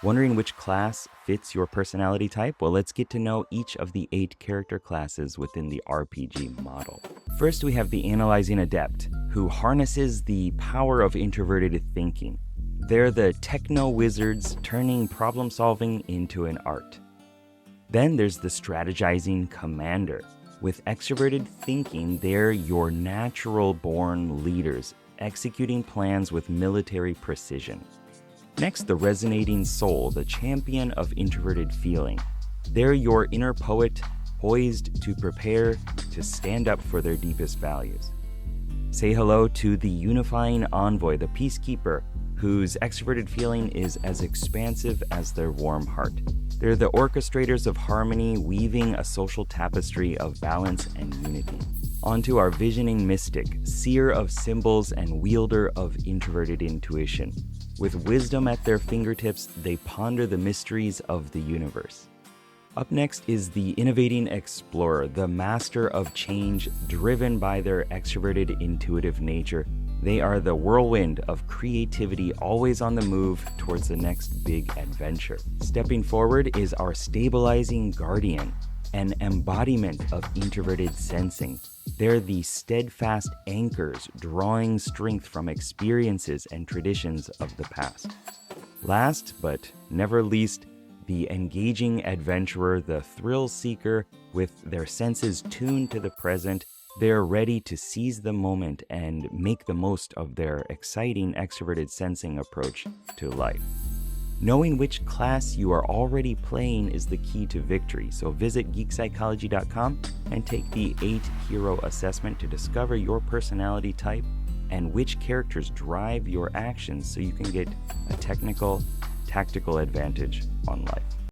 Wondering which class fits your personality type? Well, let's get to know each of the 8 character classes within the RPG model. First, we have the Analyzing Adept, who harnesses the power of introverted thinking. They're the techno wizards turning problem solving into an art. Then there's the Strategizing Commander. With extroverted thinking, they're your natural born leaders, executing plans with military precision. Next, the Resonating Soul, the champion of introverted feeling. They're your inner poet, poised to prepare to stand up for their deepest values. Say hello to the Unifying Envoy, the Peacekeeper, whose extroverted feeling is as expansive as their warm heart. They're the orchestrators of harmony, weaving a social tapestry of balance and unity. On to our Visioning Mystic, seer of symbols and wielder of introverted intuition. With wisdom at their fingertips, they ponder the mysteries of the universe. Up next is the Innovating Explorer, the master of change, driven by their extroverted intuitive nature. They are the whirlwind of creativity, always on the move towards the next big adventure. Stepping forward is our Stabilizing Guardian, an embodiment of introverted sensing. They're the steadfast anchors, drawing strength from experiences and traditions of the past. Last but never least, the Engaging Adventurer, the thrill seeker, with their senses tuned to the present. They're ready to seize the moment and make the most of their exciting extroverted sensing approach to life. Knowing which class you are already playing is the key to victory, so visit geekpsychology.com and take the 8 hero assessment to discover your personality type and which characters drive your actions so you can get a technical, tactical advantage on life.